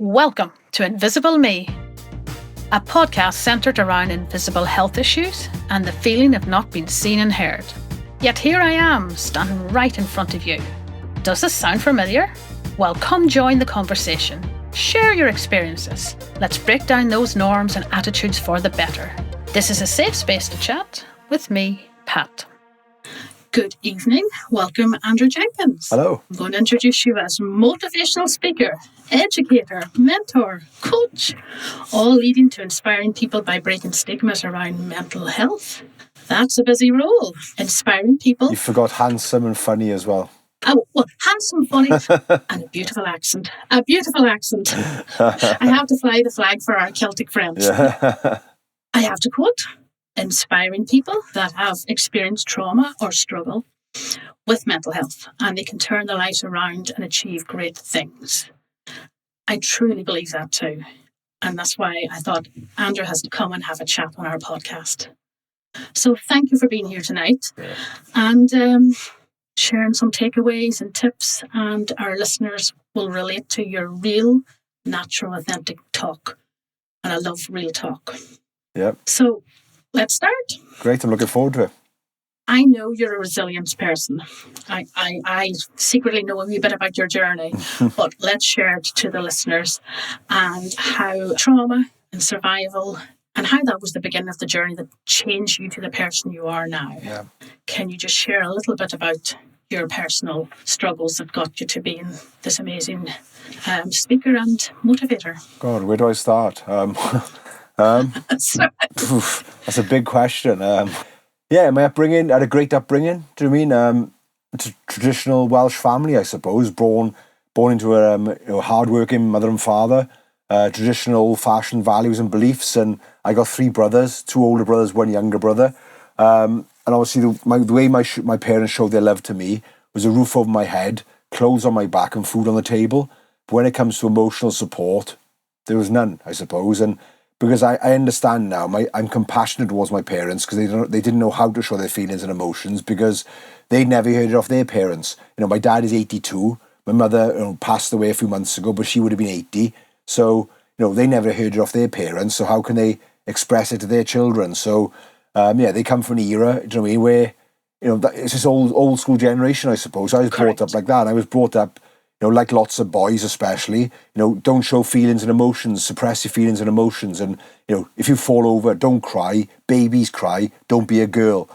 Welcome to Invisible Me, a podcast centred around invisible health issues and the feeling of not being seen and heard. Yet here I am, standing right in front of you. Does this sound familiar? Well, come join the conversation. Share your experiences. Let's break down those norms and attitudes for the better. This is a safe space to chat with me, Pat. Good evening. Welcome, Andrew Jenkins. Hello. I'm going to introduce you as motivational speaker, educator, mentor, coach, all leading to inspiring people by breaking stigmas around mental health. That's a busy role, inspiring people. You forgot handsome and funny as well. Oh, well, handsome, funny, and a beautiful accent. A beautiful accent. I have to fly the flag for our Celtic friends. Yeah. I have to quote, inspiring people that have experienced trauma or struggle with mental health, and they can turn their lives around and achieve great things. I truly believe that too. And that's why I thought Andrew has to come and have a chat on our podcast. So thank you for being here tonight and sharing some takeaways and tips, and our listeners will relate to your real, natural, authentic talk. And I love real talk. Yep. So let's start. Great, I'm looking forward to it. I know you're a resilience person. I secretly know a wee bit about your journey, but let's share it to the listeners and how trauma and survival and how that was the beginning of the journey that changed you to the person you are now. Yeah. Can you just share a little bit about your personal struggles that got you to being this amazing speaker and motivator? God, where do I start? That's a big question. My upbringing, I had a great upbringing. Do you know what I mean? It's a traditional Welsh family, I suppose. Born into a hard-working mother and father. Traditional old-fashioned values and beliefs. And I got 3 brothers, 2 older brothers, 1 younger brother. And obviously the way my parents showed their love to me was a roof over my head, clothes on my back and food on the table. But when it comes to emotional support, there was none, I suppose. And because I understand now, I'm compassionate towards my parents because they didn't know how to show their feelings and emotions because they never heard it off their parents. You know, my dad is 82. My mother passed away a few months ago, but she would have been 80. So, they never heard it off their parents. So how can they express it to their children? So, they come from an era, do you know what I mean, where, it's this old school generation, I suppose. I was brought up like that. I was brought up, like lots of boys especially, don't show feelings and emotions, suppress your feelings and emotions. And, if you fall over, don't cry. Babies cry. Don't be a girl,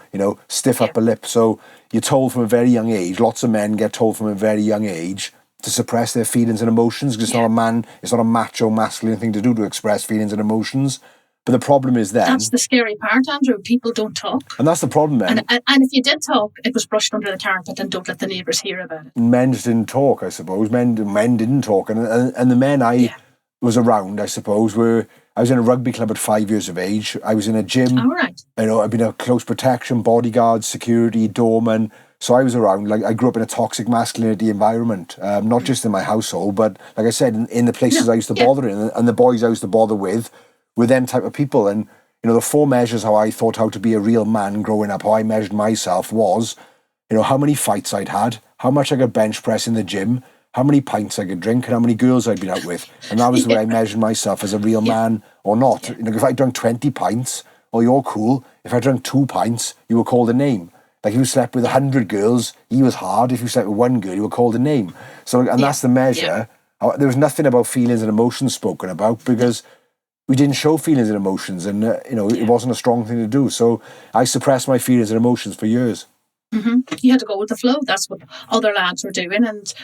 stiff upper lip. So you're told from a very young age, lots of men get told from a very young age to suppress their feelings and emotions because it's not a macho masculine thing to do to express feelings and emotions. But the problem is then... That's the scary part, Andrew. People don't talk. And that's the problem then. And if you did talk, it was brushed under the carpet and don't let the neighbours hear about it. Men just didn't talk, I suppose. Men didn't talk. And the men I was around, I suppose, I was in a rugby club at 5 years of age. I was in a gym. All right. I've been a close protection, bodyguard, security, doorman. So I was around, I grew up in a toxic masculinity environment, not just in my household, but like I said, in the places I used to bother in and the boys I used to bother with were them type of people. And, the 4 measures how I thought how to be a real man growing up, how I measured myself was, how many fights I'd had, how much I could bench press in the gym, how many pints I could drink, and how many girls I'd been out with. And that was the way I measured myself as a real man or not. Yeah. If I drank 20 pints, you're cool. If I drank 2 pints, you were called a name. Like if you slept with 100 girls, he was hard. If you slept with 1 girl, you were called a name. So, and that's the measure. Yeah. There was nothing about feelings and emotions spoken about because we didn't show feelings and emotions, and it wasn't a strong thing to do. So I suppressed my feelings and emotions for years. Mm-hmm. You had to go with the flow. That's what other lads were doing, and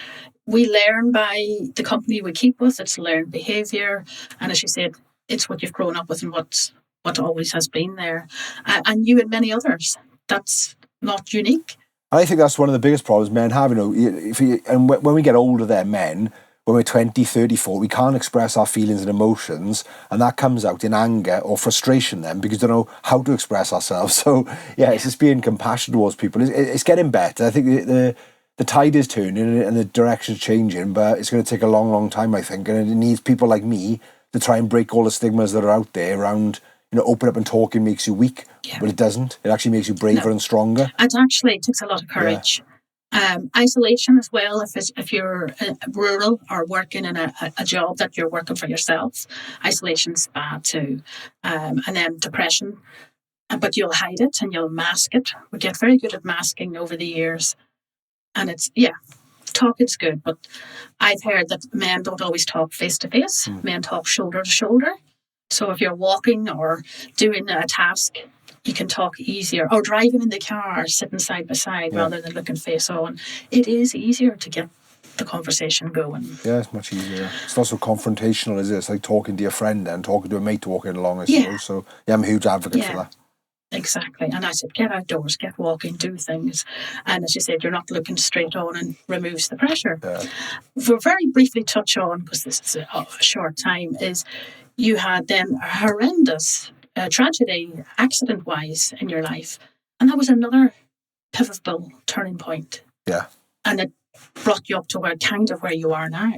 we learn by the company we keep with. It's learned behaviour, and as you said, it's what you've grown up with and what always has been there. And you and many others. That's not unique. I think that's one of the biggest problems men have. When we get older, they're men. When we're 20, 30, 40, we can't express our feelings and emotions, and that comes out in anger or frustration then because we don't know how to express ourselves. So, it's just being compassionate towards people. It's getting better. I think the tide is turning and the direction's changing, but it's going to take a long, long time, I think, and it needs people like me to try and break all the stigmas that are out there around, open up and talking makes you weak, but it doesn't. It actually makes you braver and stronger. It actually takes a lot of courage. Isolation as well, if you're rural or working in a job that you're working for yourself, isolation's bad too. And then depression, but you'll hide it and you'll mask it. We get very good at masking over the years. And talking's good, but I've heard that men don't always talk face to face. Men talk shoulder to shoulder. So if you're walking or doing a task, you can talk easier. Or driving in the car, sitting side by side rather than looking face on. It is easier to get the conversation going. Yeah, it's much easier. It's not so confrontational, is it? It's like talking to your friend and talking to a mate walking along, I suppose. So, I'm a huge advocate for that. Exactly. And I said, get outdoors, get walking, do things. And as you said, you're not looking straight on and removes the pressure. We'll very briefly touch on, because this is a short time, is you had then a horrendous tragedy, accident-wise, in your life. And that was another pivotal turning point. Yeah. And it brought you up to where you are now.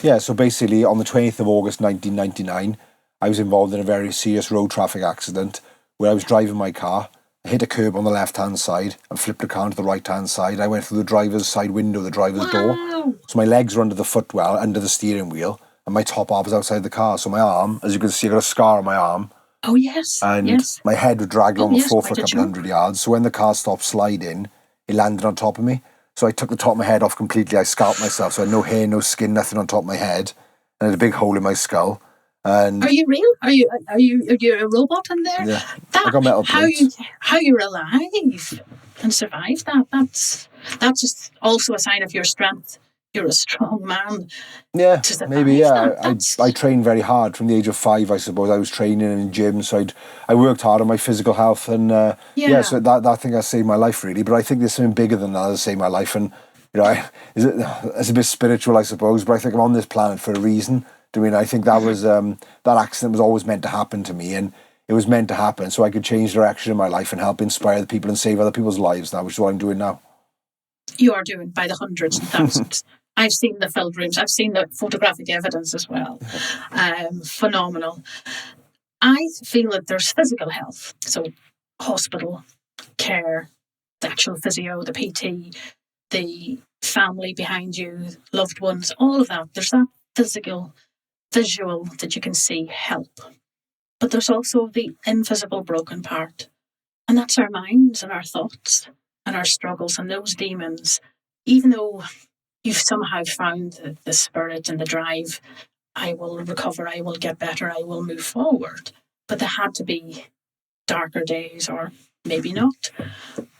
Yeah, so basically on the 20th of August 1999, I was involved in a very serious road traffic accident where I was driving my car. I hit a curb on the left-hand side and flipped the car onto the right-hand side. I went through the driver's side window, the driver's door. So my legs were under the footwell, under the steering wheel, and my top half was outside the car. So my arm, as you can see, I got a scar on my arm. Oh, yes. And my head was dragged along the floor for a couple of hundred yards. So when the car stopped sliding, it landed on top of me. So I took the top of my head off completely. I scalped myself. So I had no hair, no skin, nothing on top of my head. And I had a big hole in my skull. And are you real? Are you a robot in there? Yeah. I got metal plates. How you're alive and survived that. That's just also a sign of your strength. You're a strong man. Yeah, maybe. Yeah, I trained very hard from the age of 5. I suppose I was training in gym, so I worked hard on my physical health, and so that I think that saved my life really. But I think there's something bigger than that that saved my life, and it's a bit spiritual, I suppose. But I think I'm on this planet for a reason. I think that was that accident was always meant to happen to me, and it was meant to happen so I could change direction in my life and help inspire the people and save other people's lives now, which is what I'm doing now. You are doing by the hundreds and thousands. I've seen the filled rooms. I've seen the photographic evidence as well. Phenomenal. I feel that there's physical health. So hospital care, the actual physio, the PT, the family behind you, loved ones, all of that. There's that physical, visual that you can see help. But there's also the invisible broken part. And that's our minds and our thoughts and our struggles and those demons. Even though you've somehow found the spirit and the drive, I will recover, I will get better, I will move forward. But there had to be darker days, or maybe not.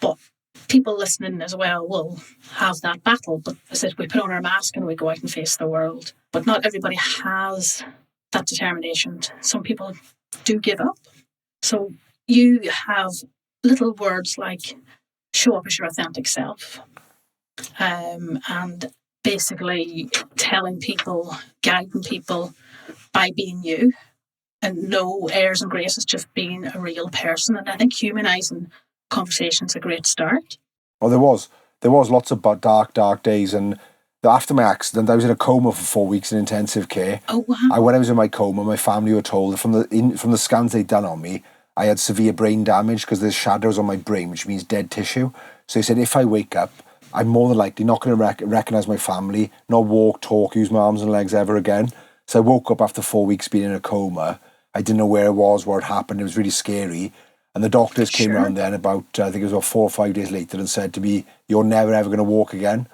But people listening as well will have that battle. But as I said, we put on our mask and we go out and face the world. But not everybody has that determination. Some people do give up. So you have little words like show up as your authentic self. And basically telling people, guiding people by being you, and no airs and graces, just being a real person. And I think humanising conversation's a great start. Well, there was lots of dark days, and after my accident, I was in a coma for 4 weeks in intensive care. Oh wow! When I was in my coma, my family were told from the scans they'd done on me, I had severe brain damage because there's shadows on my brain, which means dead tissue. So they said if I wake up, I'm more than likely not going to recognise my family, not walk, talk, use my arms and legs ever again. So I woke up after 4 weeks being in a coma. I didn't know where I was, what had happened. It was really scary. And the doctors came around then I think it was about 4 or 5 days later, and said to me, you're never ever going to walk again.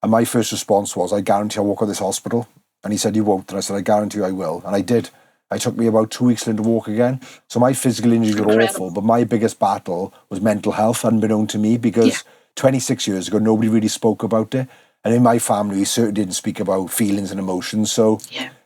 And my first response was, I guarantee I'll walk out of this hospital. And he said, you won't. And I said, I guarantee you I will. And I did. It took me about 2 weeks to walk again. So my physical injuries were awful, but my biggest battle was mental health, unbeknown to me, because 26 years ago, nobody really spoke about it. And in my family, we certainly didn't speak about feelings and emotions. So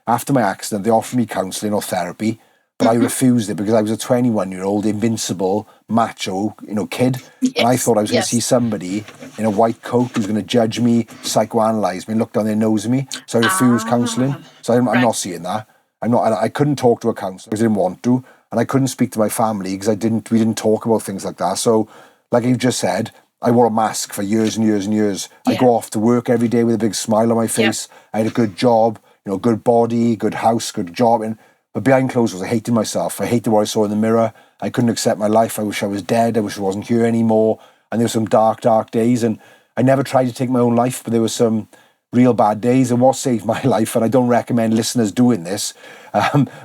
after my accident, they offered me counselling or therapy, but I refused it because I was a 21-year-old invincible, macho, kid. Yes. And I thought I was going to see somebody in a white coat who's going to judge me, psychoanalyse me, and look down their nose at me. So I refused counselling. So I'm not seeing that. I couldn't talk to a counsellor because I didn't want to, and I couldn't speak to my family because we didn't talk about things like that. So, like you just said, I wore a mask for years and years and years. Yeah. I go off to work every day with a big smile on my face. Yeah. I had a good job, good body, good house, good job. But behind closed doors, I hated myself. I hated what I saw in the mirror. I couldn't accept my life. I wish I was dead. I wish I wasn't here anymore. And there were some dark days. And I never tried to take my own life, but there were some real bad days and what saved my life, and I don't recommend listeners doing this.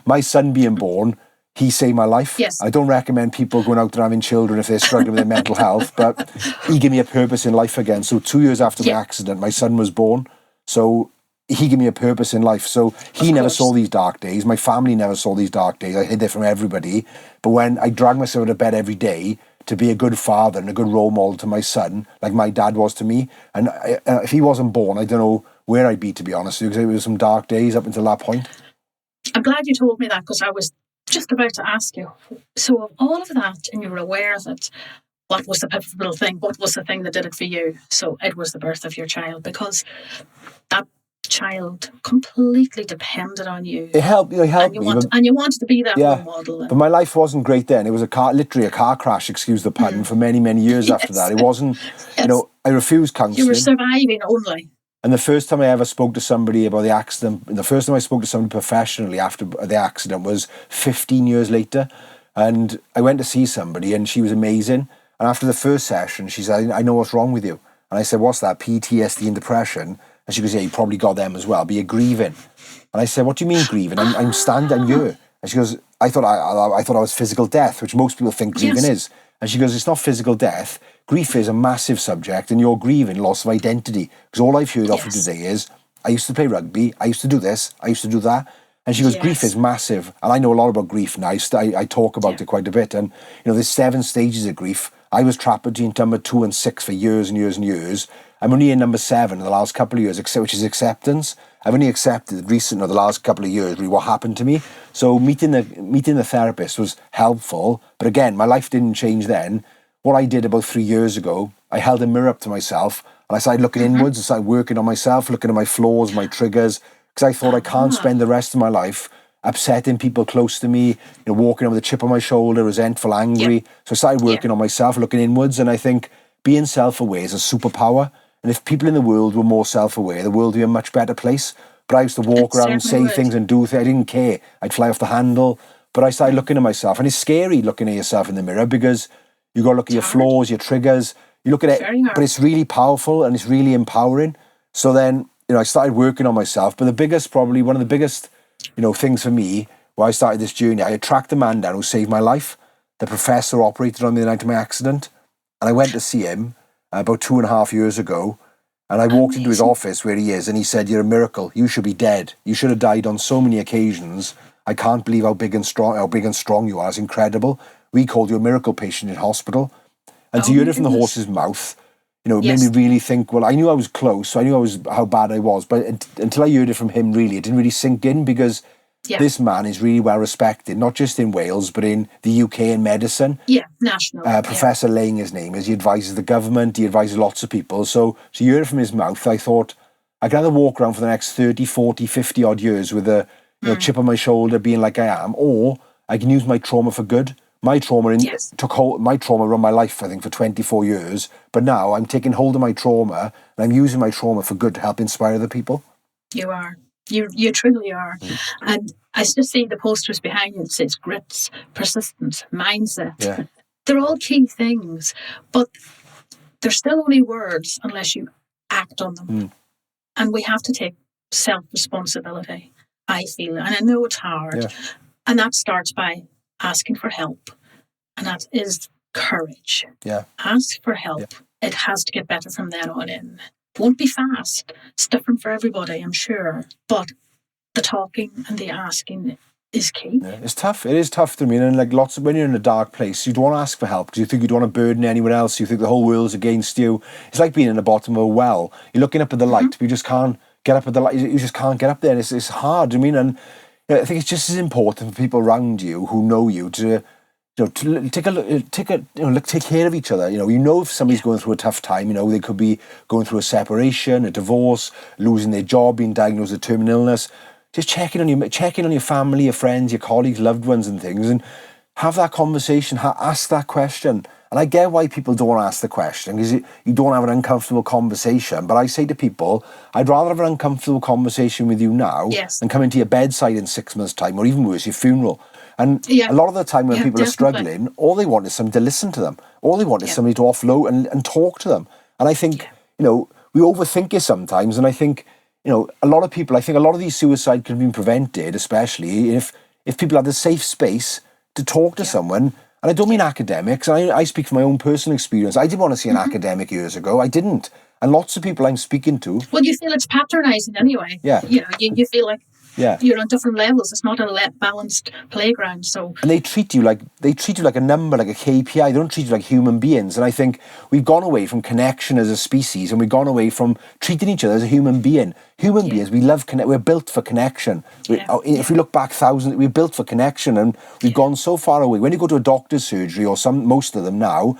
My son being born, he saved my life. Yes. I don't recommend people going out and having children if they're struggling with their mental health, but he gave me a purpose in life again. So 2 years after my accident, my son was born. So he gave me a purpose in life. So he never saw these dark days. My family never saw these dark days. I hid it from everybody. But when I dragged myself out of bed every day to be a good father and a good role model to my son, like my dad was to me, and if he wasn't born, I don't know where I'd be, to be honest, because it was some dark days up until that point. I'm glad you told me that, because I was just about to ask you. So of all of that, and you were aware of it, what was the pivotal thing? What was the thing that did it for you? So it was the birth of your child, because that child completely depended on you. It helped me. And you wanted to be that role model. But my life wasn't great then. It was literally a car crash, excuse the pun, for many, many years after that. It wasn't, I refused counselling. You were surviving only. And the first time I ever spoke to somebody about the accident, the first time I spoke to somebody professionally after the accident was 15 years later. And I went to see somebody and she was amazing. And after the first session, she said, I know what's wrong with you. And I said, what's that? PTSD and depression? And she goes, yeah, you probably got them as well, but you're grieving. And I said, what do you mean grieving? I'm here. And she goes, I thought I was physical death, which most people think grieving is. And she goes, it's not physical death. Grief is a massive subject, and you're grieving loss of identity. Because all I've heard of you today is, I used to play rugby, I used to do this, I used to do that. And she goes, grief is massive. And I know a lot about grief now. I talk about it quite a bit. And, there's 7 stages of grief. I was trapped between number 2 and 6 for years and years and years. I'm only in number 7 in the last couple of years, which is acceptance. I've only accepted the last couple of years, really, what happened to me. So meeting the therapist was helpful. But again, my life didn't change then. What I did about 3 years ago, I held a mirror up to myself and I started looking inwards and started working on myself, looking at my flaws, my triggers, because I thought I can't spend the rest of my life upsetting people close to me, walking around with a chip on my shoulder, resentful, angry. So I started working on myself, looking inwards, and I think being self-aware is a superpower. And if people in the world were more self-aware, the world would be a much better place. But I used to walk around and say things and do things. I didn't care. I'd fly off the handle. But I started looking at myself. And it's scary looking at yourself in the mirror because you got to look at your flaws, your triggers. You look at it, but it's really powerful and it's really empowering. So then, I started working on myself. But one of the biggest, things for me, where I started this journey, I tracked the man down who saved my life. The professor operated on me the night of my accident. And I went to see him about 2.5 years ago. And I walked into his office where he is and he said, you're a miracle. You should be dead. You should have died on so many occasions. I can't believe how big and strong you are. It's incredible. We called you a miracle patient in hospital. And to hear it from the horse's mouth, it made me really think, well, I knew I was close. So I knew how bad I was. But until I heard it from him, really, it didn't really sink in because this man is really well respected, not just in Wales, but in the UK in medicine. Yeah, national. Professor Lang, his name is. He advises the government. He advises lots of people. So to hear it from his mouth, I thought, I can either walk around for the next 30, 40, 50 odd years with a chip on my shoulder, being like I am, or I can use my trauma for good. My trauma my trauma run my life, I think, for 24 years. But now I'm taking hold of my trauma and I'm using my trauma for good to help inspire other people. You are. You truly are. And I just see the posters behind you. It says grit, persistence, mindset. Yeah. They're all key things, but they're still only words unless you act on them. And we have to take self-responsibility, I feel. And I know it's hard. Yeah. And that starts by asking for help. And that is courage. Yeah. Ask for help. Yeah. It has to get better from then on in. Won't be fast. It's different for everybody, I'm sure. But the talking and the asking is key. Yeah, it's tough. It is tough to me. And when you're in a dark place, you don't want to ask for help because you think you don't want to burden anyone else. You think the whole world's against you. It's like being in the bottom of a well. You're looking up at the light, but you just can't get up at the light. You just can't get up there. And it's hard. And I think it's just as important for people around you who know you to take care of each other. If somebody's going through a tough time, they could be going through a separation, a divorce, losing their job, being diagnosed with terminal illness. Just check in on your family, your friends, your colleagues, loved ones and things, and have that conversation, ask that question. And I get why people don't want to ask the question, because you don't have an uncomfortable conversation. But I say to people, I'd rather have an uncomfortable conversation with you now than come into your bedside in 6 months' time, or even worse, your funeral. And a lot of the time when people are struggling, all they want is somebody to listen to them. All they want is somebody to offload and talk to them. And I think we overthink it sometimes. And I think, a lot of people, I think a lot of these suicides could have been prevented, especially if people had the safe space to talk to someone. And I don't mean academics. I speak from my own personal experience. I didn't want to see an academic years ago. I didn't. And lots of people I'm speaking to. Well, you feel it's patronising anyway. Yeah. You feel like you're on different levels. It's not a balanced playground. So. And they treat you like a number, like a KPI. They don't treat you like human beings. And I think we've gone away from connection as a species, and we've gone away from treating each other as a human being. Human beings, we love connect. We're built for connection. If we look back thousands, we're built for connection, and we've gone so far away. When you go to a doctor's surgery, or most of them now,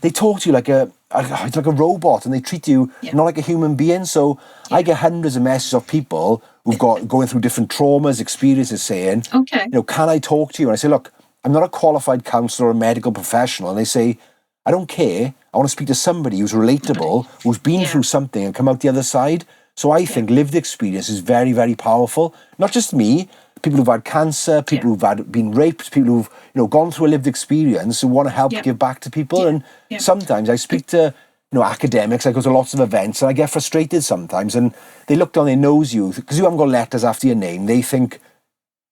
they talk to you like a robot, and they treat you not like a human being. So I get hundreds of messages of people who've going through different traumas, experiences, saying, can I talk to you? And I say, look, I'm not a qualified counsellor or a medical professional. And they say, I don't care. I want to speak to somebody who's relatable, who's been through something and come out the other side. So I think lived experience is very, very powerful. Not just me, people who've had cancer, people who've been raped, people who've gone through a lived experience who want to help give back to people. And sometimes I speak to academics. I go to lots of events and I get frustrated sometimes, and they look down, they nose you because you haven't got letters after your name. They think,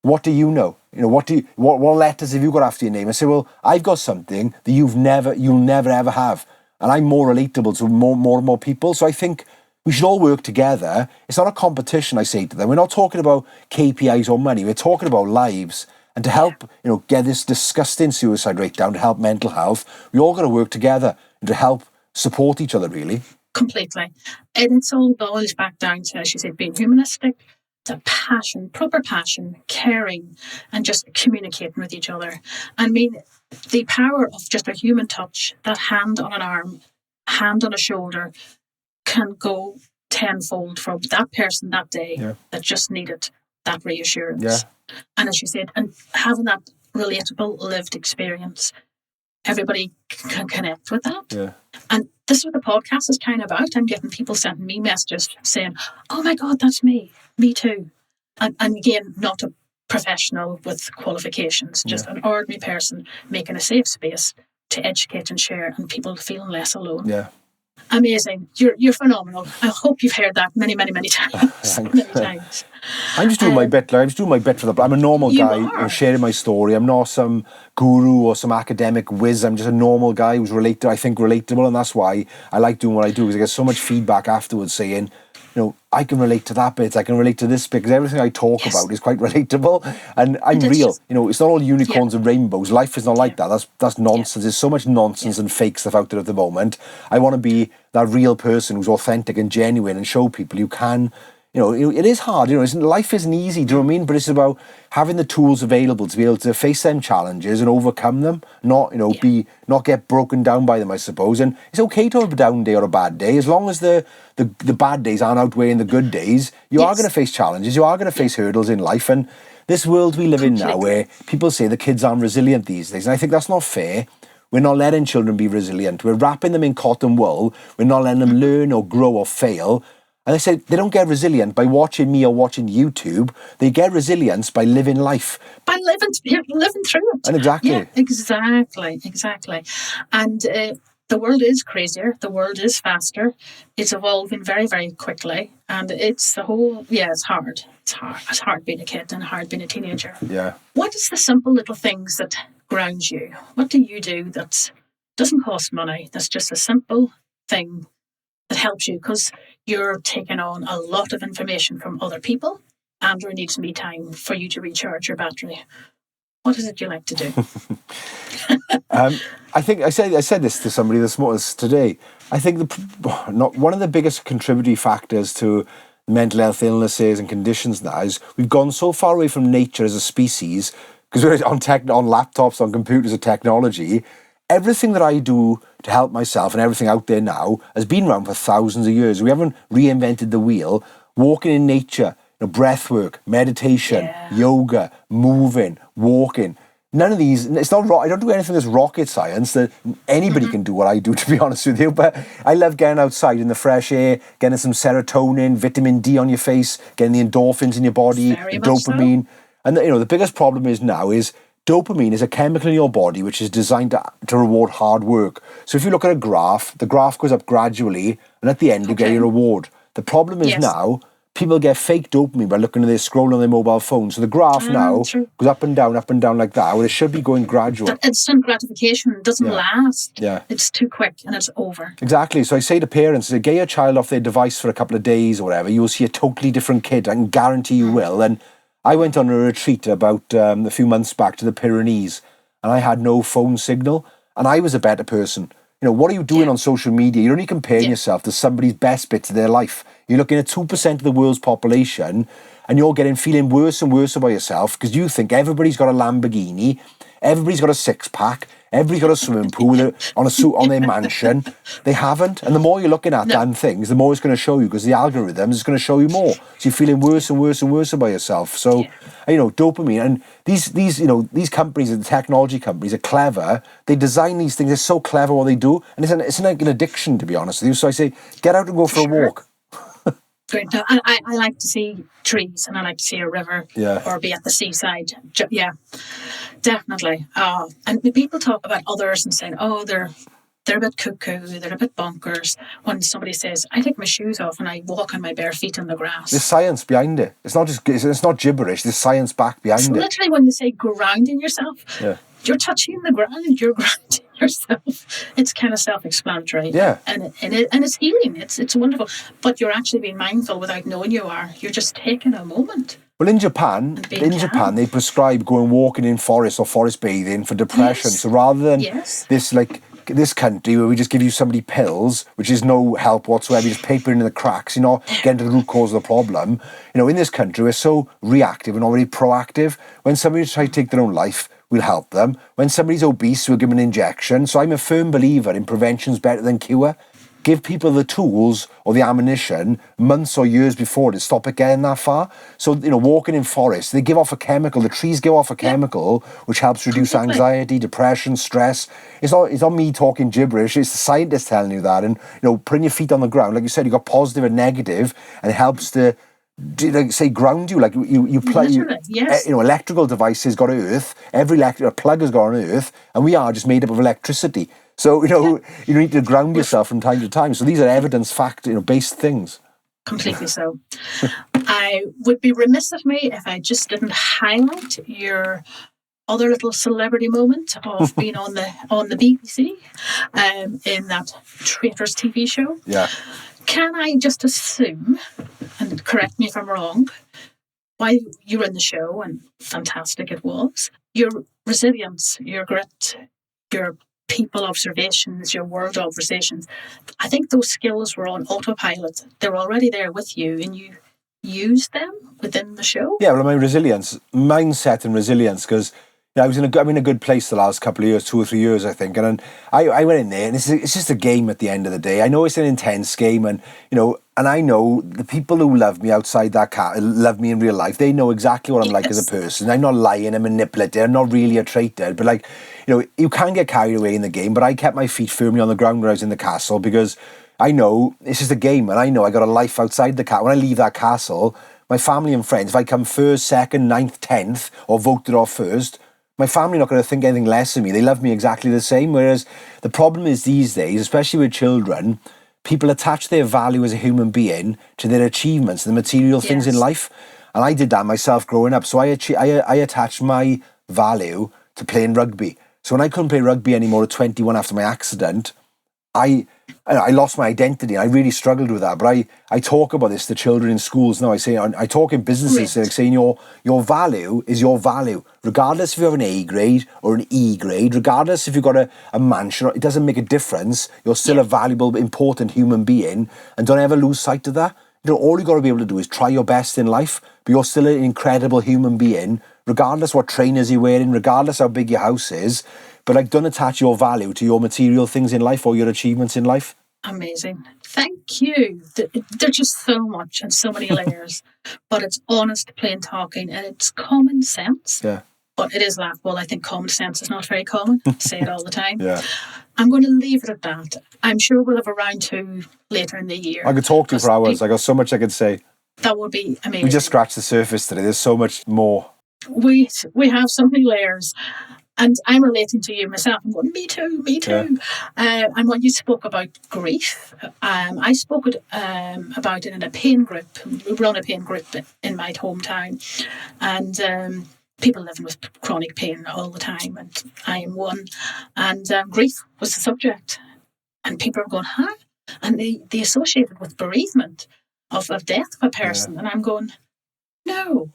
what do you know? What letters have you got after your name? I say, well, I've got something that you'll never ever have, and I'm more relatable to more and more people. So I think we should all work together. It's not a competition, I say to them. We're not talking about KPIs or money. We're talking about lives. And to help, get this disgusting suicide rate down, to help mental health, we all got to work together and to help support each other, really. Completely. And it's all boils back down to, as you said, being humanistic, to passion, proper passion, caring, and just communicating with each other. I mean, the power of just a human touch, that hand on an arm, hand on a shoulder, can go tenfold for that person that day that just needed that reassurance. Yeah. And as you said, and having that relatable lived experience, everybody can connect with that. Yeah. And this is what the podcast is kind of about. I'm getting people sending me messages saying, oh my God, that's me too. And again, not a professional with qualifications, just an ordinary person making a safe space to educate and share, and people feeling less alone. Yeah. Amazing. You're phenomenal. I hope you've heard that many, many, many times. Many times. I'm just doing my bit. I'm just doing my bit for I'm a normal guy sharing my story. I'm not some guru or some academic whiz. I'm just a normal guy who's relatable, and that's why I like doing what I do, because I get so much feedback afterwards saying, I can relate to that bit, I can relate to this bit, because everything I talk about is quite relatable, and I'm real. It's not all unicorns and rainbows. Life is not like that. That's nonsense. There's so much nonsense and fake stuff out there at the moment. I want to be that real person who's authentic and genuine and show people you can. It is hard. Life isn't easy. Do you know what I mean? But it's about having the tools available to be able to face them challenges and overcome them. Not get broken down by them, I suppose. And it's okay to have a down day or a bad day, as long as the bad days aren't outweighing the good days. You are going to face challenges. You are going to face hurdles in life. And this world we live in now, where people say the kids aren't resilient these days, and I think that's not fair. We're not letting children be resilient. We're wrapping them in cotton wool. We're not letting them learn or grow or fail. And they said they don't get resilient by watching me or watching YouTube. They get resilience by living life. By living through it. And exactly. Yeah, exactly. And the world is crazier. The world is faster. It's evolving very, very quickly. And it's it's hard. It's hard being a kid and hard being a teenager. Yeah. What is the simple little things that ground you? What do you do that doesn't cost money? That's just a simple thing that helps you, because you're taking on a lot of information from other people, and there needs to be time for you to recharge your battery. What is it you like to do? I think I said this to somebody this morning today. I think one of the biggest contributory factors to mental health illnesses and conditions now is we've gone so far away from nature as a species, because we're on laptops, on computers, and technology. Everything that I do to help myself and everything out there now has been around for thousands of years. We haven't reinvented the wheel. Walking in nature, breath work, meditation, yoga, moving, walking. None of these, it's not, I don't do anything that's rocket science that anybody can do what I do, to be honest with you. But I love getting outside in the fresh air, getting some serotonin, vitamin D on your face, getting the endorphins in your body, the dopamine. So. And the biggest problem is dopamine is a chemical in your body which is designed to reward hard work. So if you look at a graph, the graph goes up gradually And at the end, you get your reward. The problem is now, people get fake dopamine by looking at their scroll on their mobile phone. So the graph now goes up and down like that, where it should be going gradual. That instant gratification doesn't last. Yeah. It's too quick and it's over. Exactly. So I say to parents, get your child off their device for a couple of days or whatever, you'll see a totally different kid. I can guarantee you will. And I went on a retreat about a few months back to the Pyrenees, and I had no phone signal, and I was a better person. You know, what are you doing on social media? You're only comparing yourself to somebody's best bits of their life. You're looking at 2% of the world's population, and you're feeling worse and worse about yourself because you think everybody's got a Lamborghini, everybody's got a six-pack, everybody's got a swimming pool on a suit on their mansion. They haven't. And the more you're looking at damn things, the more it's going to show you, because the algorithm is going to show you more. So you're feeling worse and worse and worse about yourself. So, you know, dopamine. And these companies, the technology companies, are clever. They design these things. They're so clever what they do. And it's like an addiction, to be honest with you. So I say, get out and go for a walk. Great. No, I like to see trees, and I like to see a river or be at the seaside. Yeah, definitely. And people talk about others and saying, oh, they're a bit cuckoo, they're a bit bonkers. When somebody says, I take my shoes off and I walk on my bare feet in the grass. There's science behind it. It's not gibberish. There's science back behind it. Literally, when they say grounding yourself, you're touching the ground, you're grounding yourself. It's kind of self-explanatory. Yeah. And it's healing. It's wonderful. But you're actually being mindful without knowing you are. You're just taking a moment. Well, in Japan, they prescribe going walking in forests or forest bathing for depression. So rather than this country where we just give you somebody pills, which is no help whatsoever, you just paper in the cracks, you're not getting to the root cause of the problem. You know, in this country, we're so reactive and not really proactive. When somebody tries to take their own life, we'll help them. When somebody's obese, we'll give them an injection. So I'm a firm believer in prevention's better than cure. Give people the tools or the ammunition months or years before to stop it getting that far. So, you know, walking in forests, they give off a chemical. The trees give off a chemical which helps reduce anxiety, depression, stress. It's not me talking gibberish. It's the scientists telling you that. And, you know, putting your feet on the ground, like you said, you've got positive and negative, and it helps to, like, say, ground you. Like you plug, you know, electrical devices got earth. Every plug has got an earth, and we are just made up of electricity. So, you know, you need to ground yourself from time to time. So these are evidence based things. Completely so. I would be remiss of me if I just didn't highlight your other little celebrity moment of being on the BBC in that Traitors TV show. Yeah. Can I just assume, and correct me if I'm wrong, while you were in the show, and fantastic it was, your resilience, your grit, your people observations, your world observations, I think those skills were on autopilot. They're already there with you, and you used them within the show. Yeah, well, my resilience, mindset and resilience, because I was I'm in a good place the last couple of years, 2 or 3 years, I think. And I went in there, and it's just a game at the end of the day. I know it's an intense game, and, you know, and I know the people who love me outside that love me in real life. They know exactly what I'm like as a person. I'm not lying and manipulative. I'm not really a traitor. But, like, you know, you can get carried away in the game. But I kept my feet firmly on the ground when I was in the castle, because I know it's just a game, and I know I got a life outside the castle. When I leave that castle, my family and friends, if I come first, second, ninth, 10th, or voted off first, my family are not going to think anything less of me. They love me exactly the same. Whereas the problem is these days, especially with children, people attach their value as a human being to their achievements, the material things in life. And I did that myself growing up. So I attached my value to playing rugby. So when I couldn't play rugby anymore at 21 after my accident, I lost my identity. I really struggled with that. But I talk about this to children in schools now. I talk in businesses, like saying your value is your value. Regardless if you have an A grade or an E grade, regardless if you've got a mansion, it doesn't make a difference. You're still a valuable, important human being. And don't ever lose sight of that. You know, all you got to be able to do is try your best in life, but you're still an incredible human being, regardless what trainers you're wearing, regardless how big your house is. But, like, don't attach your value to your material things in life or your achievements in life. Amazing. Thank you. There's just so much and so many layers, but it's honest, plain talking, and it's common sense. Yeah. But it is laughable. I think common sense is not very common. I say it all the time. Yeah. I'm going to leave it at that. I'm sure we'll have a round 2 later in the year. I could talk to you for hours. I got so much I could say. That would be amazing. We just scratched the surface today. There's so much more. We have so many layers. And I'm relating to you myself. I'm going, me too. And when you spoke about grief, I spoke about it in a pain group. We run a pain group in my hometown. And people living with chronic pain all the time. And I am one. And grief was the subject. And people are going, huh? And they associate it with bereavement of death of a person. And I'm going, no.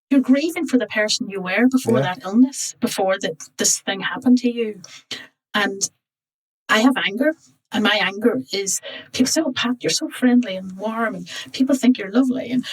You're grieving for the person you were before that illness, before this thing happened to you. And I have anger, and my anger is people say, oh, Pat, you're so friendly and warm, and people think you're lovely, and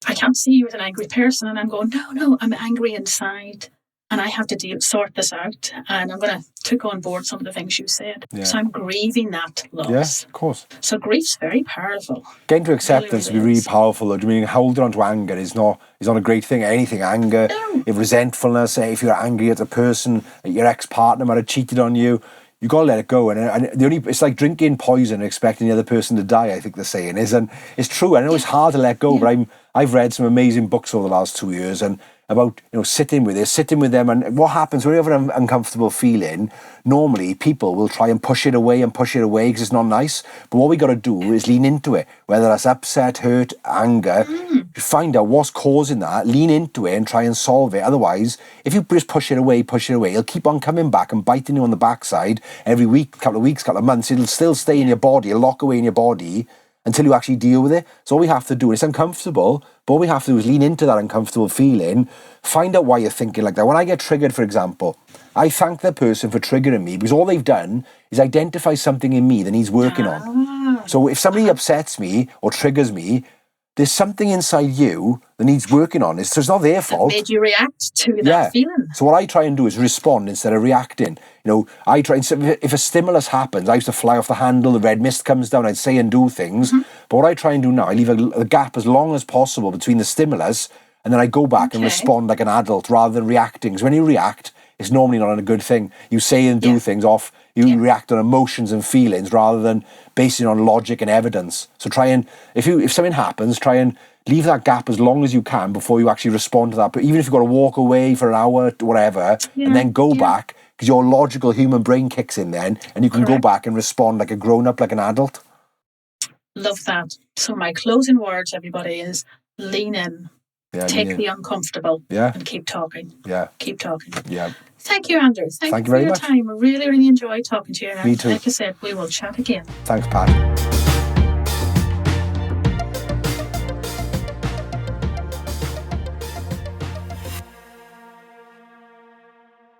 I can't see you as an angry person. And I'm going, no, I'm angry inside, and I have to sort this out. And I'm going to take on board some of the things you said. Yeah. So I'm grieving that loss. Yes, of course. So grief's very powerful. Getting to acceptance really, really be really powerful. I mean, holding on to anger is not a great thing. Anything, anger, if resentfulness, if you're angry at a person, your ex-partner might have cheated on you, you got to let it go. And it's like drinking poison and expecting the other person to die, I think the saying is. And it's true. I know it's hard to let go, but I've read some amazing books over the last 2 years and about sitting with them, and what happens when you have an uncomfortable feeling. Normally people will try and push it away because it's not nice, but what we got to do is lean into it, whether that's upset, hurt, anger. Find out what's causing that, lean into it and try and solve it. Otherwise, if you just push it away, it'll keep on coming back and biting you on the backside every week, couple of weeks, couple of months. It'll still stay in your body, it'll lock away in your body until you actually deal with it. So all we have to do, it's uncomfortable, but all we have to do is lean into that uncomfortable feeling, find out why you're thinking like that. When I get triggered, for example, I thank the person for triggering me, because all they've done is identify something in me that needs working on. So if somebody upsets me or triggers me, there's something inside you that needs working on. So it's not their fault. It made you react to that feeling. So what I try and do is respond instead of reacting. I try, if a stimulus happens, I used to fly off the handle, the red mist comes down, I'd say and do things. But what I try and do now, I leave a gap as long as possible between the stimulus, and then I go back and respond like an adult rather than reacting. Because when you react, it's normally not a good thing. You say and do things off, you react on emotions and feelings rather than basing on logic and evidence. So try and, if something happens, try and leave that gap as long as you can before you actually respond to that. But even if you've got to walk away for an hour, whatever, and then go back, because your logical human brain kicks in then, and you can go back and respond like a grown-up, like an adult. Love that. So my closing words, everybody, is lean in. Take the uncomfortable and keep talking. Keep talking. Thank you, Andrew. Thank you for your time. I really, really enjoyed talking to you. Me too. Like I said, we will chat again. Thanks, Pat.